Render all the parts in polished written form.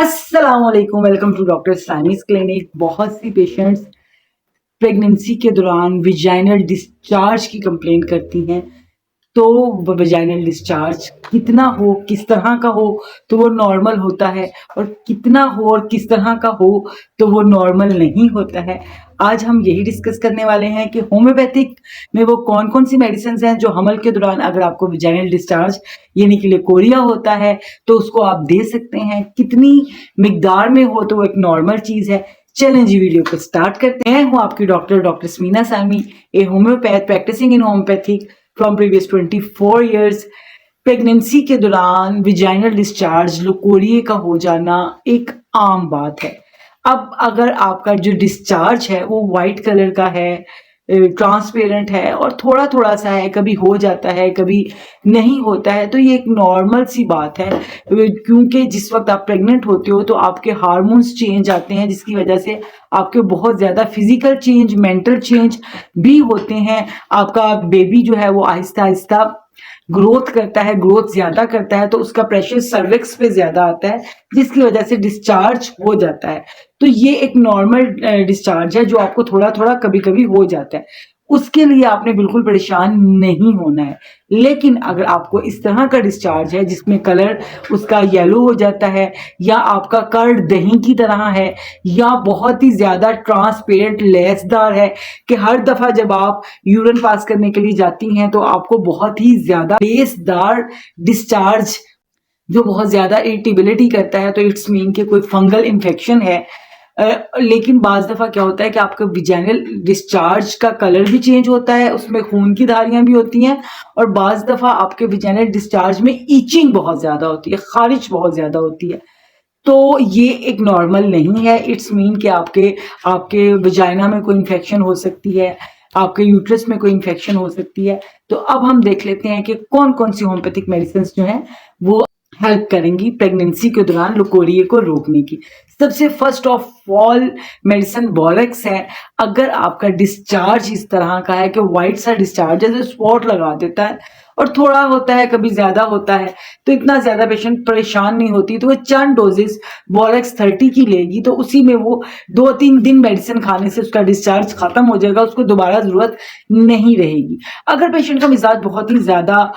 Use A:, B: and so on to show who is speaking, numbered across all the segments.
A: अस्सलाम वालेकुम, welcome to doctor Saimi's clinic. बहुत सी पेशेंट्स प्रेगनेंसी के दौरान विजाइनल डिस्चार्ज की कंप्लेन करती हैं। तो वजाइनल डिस्चार्ज कितना हो, किस तरह का हो तो वो नॉर्मल होता है, और कितना हो और किस तरह का हो तो वो नॉर्मल नहीं होता है। आज हम यही डिस्कस करने वाले हैं कि होम्योपैथिक में वो कौन कौन सी मेडिसिन हैं जो हमल के दौरान अगर आपको वजाइनल डिस्चार्ज यानी कि लिकोरिया होता है तो उसको आप दे सकते हैं। कितनी मिकदार में हो तो वो एक नॉर्मल चीज़ है। चलें जी, वीडियो को स्टार्ट करते हैं। हूँ आपकी doctor Smeena Sami, a homeopath practicing in homeopathic from previous 24 years. Pregnancy के दौरान विजाइनल डिस्चार्ज लुकोरिए का हो जाना एक आम बात है। अब अगर आपका जो डिस्चार्ज है वो वाइट कलर का है, ट्रांसपेरेंट है और थोड़ा थोड़ा सा है, कभी हो जाता है कभी नहीं होता है, तो ये एक नॉर्मल सी बात है। क्योंकि जिस वक्त आप प्रेग्नेंट होते हो तो आपके हार्मोन्स चेंज आते हैं, जिसकी वजह से आपके बहुत ज़्यादा फिजिकल चेंज, मेंटल चेंज भी होते हैं। आपका बेबी जो है वो आहिस्ता आहिस्ता ग्रोथ करता है, ग्रोथ ज्यादा करता है, तो उसका प्रेशर सर्विक्स पे ज्यादा आता है, जिसकी वजह से डिस्चार्ज हो जाता है। तो ये एक नॉर्मल डिस्चार्ज है जो आपको थोड़ा थोड़ा कभी कभी हो जाता है। उसके लिए आपने बिल्कुल परेशान नहीं होना है। लेकिन अगर आपको इस तरह का डिस्चार्ज है जिसमें कलर उसका येलो हो जाता है, या आपका कर्ड दही की तरह है, या बहुत ही ज्यादा ट्रांसपेरेंट लेसदार है कि हर दफा जब आप यूरिन पास करने के लिए जाती हैं तो आपको बहुत ही ज्यादा लेसदार डिस्चार्ज जो बहुत ज्यादा इरिटेबिलिटी करता है, तो इट्स मीन कि कोई फंगल इन्फेक्शन है। लेकिन बाज दफा क्या होता है कि आपका विजाइनल डिस्चार्ज का कलर भी चेंज होता है, उसमें खून की धारियां भी होती हैं, और बाज दफा आपके विजाइनल डिस्चार्ज में ईचिंग बहुत ज्यादा होती है, खारिश बहुत ज्यादा होती है। तो ये एक नॉर्मल नहीं है। इट्स मीन कि आपके आपके वजाइना में कोई इन्फेक्शन हो सकती है, आपके यूट्रस में कोई इन्फेक्शन हो सकती है। तो अब हम देख लेते हैं कि कौन कौन सी होम्योपैथिक मेडिसिन जो हैं वो हेल्प करेंगी प्रेगनेंसी के दौरान लुकोरिए को रोकने की। सबसे first of all medicine borax है। अगर आपका डिस्चार्ज इस तरह का है कि व्हाइट सा डिस्चार्ज है, जो स्पॉट लगा देता है और थोड़ा होता है कभी ज्यादा होता है, तो इतना ज्यादा पेशेंट परेशान नहीं होती, तो वो चंद डोजेस बोरेक्स 30 की लेगी तो उसी में वो 2-3 दिन मेडिसिन खाने से उसका डिस्चार्ज खत्म हो जाएगा, उसको दोबारा जरूरत नहीं रहेगी। अगर पेशेंट का मिजाज बहुत ही ज्यादा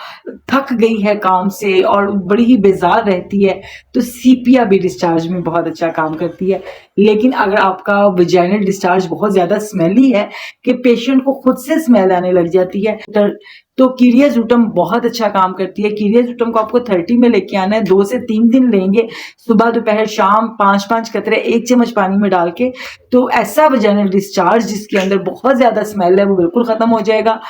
A: थक गई है काम से और बड़ी ही बेजार रहती है तो सीपिया भी डिस्चार्ज में बहुत अच्छा काम करती है। लेकिन अगर आपका वजाइनल डिस्चार्ज बहुत ज्यादा स्मेली है कि पेशेंट को खुद से स्मेल आने लग जाती है, तो कीरियाजुटम बहुत अच्छा काम करती है। कीरियाजुटम को आपको 30 में लेके आना है, 2 से 3 दिन लेंगे, सुबह दोपहर शाम 5-5 कतरे 1 चम्मच पानी में डाल के, तो ऐसा वजाइनल डिस्चार्ज जिसके अंदर बहुत ज्यादा स्मेल है वो बिल्कुल खत्म हो जाएगा।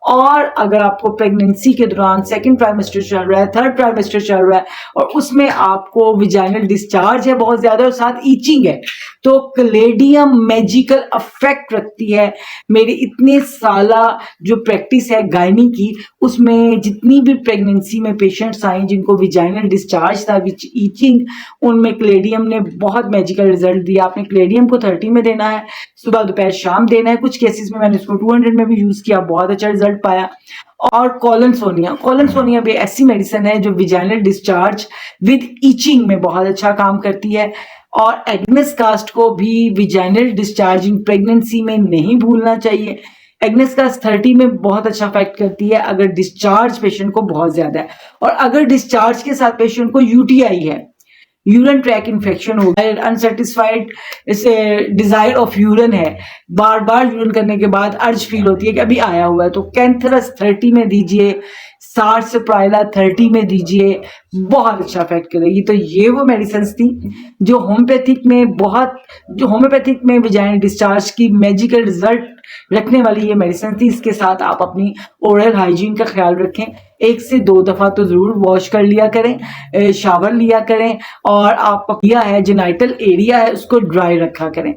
A: और अगर आपको प्रेगनेंसी के दौरान सेकंड ट्राइमेस्टर चल रहा है, थर्ड ट्राइमेस्टर चल रहा है और उसमें आपको वजाइनल डिस्चार्ज है बहुत ज्यादा और साथ ईचिंग है, तो क्लेडियम मैजिकल अफेक्ट रखती है। मेरी इतने साला जो प्रैक्टिस है गायनी की, उसमें जितनी भी प्रेगनेंसी में पेशेंट्स आई जिनको विजाइनल डिस्चार्ज था विच ईचिंग, उनमें क्लेडियम ने बहुत मैजिकल रिजल्ट दिया। आपने क्लेडियम को 30 में देना है, सुबह दोपहर शाम देना है। कुछ केसेस में मैंने इसको 200 में भी यूज किया, बहुत अच्छा रिजल्ट पाया। और कॉलनसोनिया भी ऐसी मेडिसिन है जो विजाइनल डिस्चार्ज विद ईचिंग में बहुत अच्छा काम करती है। और एग्नेस कास्ट को भी विजाइनल डिस्चार्जिंग प्रेगनेंसी में नहीं भूलना चाहिए। एग्नेस कास्ट 30 में बहुत अच्छा इफेक्ट करती है अगर डिस्चार्ज पेशेंट को बहुत ज्यादा है, और अगर डिस्चार्ज के साथ पेशेंट को यूटीआई है, यूरिन ट्रैक इन्फेक्शन हो गया, अनसेटिस्फाइड इसे डिजायर ऑफ यूरिन है, बार बार यूरिन करने के बाद अर्ज फील होती है कि अभी आया हुआ है, तो कैंथरस 30 में दीजिए, सार्सप्राइला 30 में दीजिए, बहुत अच्छा इफेक्ट करेगी। तो ये वो मेडिसिन थी जो होम्योपैथिक में वजाइनल डिस्चार्ज की मैजिकल रिजल्ट रखने वाली ये मेडिसिन थी। इसके साथ आप अपनी ओरल हाइजीन का ख्याल रखें, 1 से 2 दफा तो जरूर वॉश कर लिया करें, शावर लिया करें, और आप किया है जेनाइटल एरिया है उसको ड्राई रखा करें।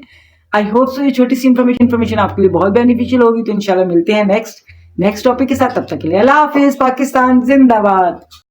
A: आई होप सो ये छोटी सी इंफॉर्मेशन आपके लिए बहुत बेनिफिशियल होगी। तो इंशाल्लाह मिलते हैं नेक्स्ट टॉपिक के साथ। तब तक के लिए अल्लाह हाफिज। पाकिस्तान जिंदाबाद।